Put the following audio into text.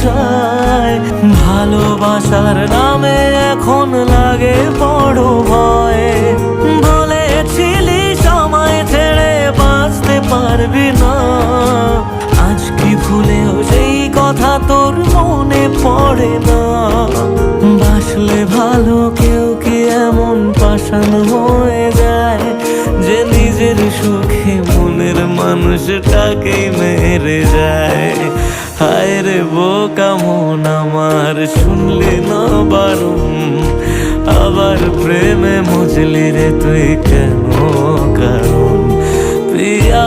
যায়। ভালোবাসার নামে এখন লাগে বড় ভয়। বলেছিলি সময় ছেড়ে বাঁচতে পারবি না, আজ কি ভুলেও সেই কথা তোর মনে পড়ে না? বাসলে ভালো কেউ কি এমন পাষাণ হয়ে যায় যে নিজের সুখে মনের মানুষটাকেই মেরে যায়? হায় রে বোকা মন আমার, শুনলি না বারণ, আবার প্রেমে মজলি রে তুই কেন কারণ? প্রিয়া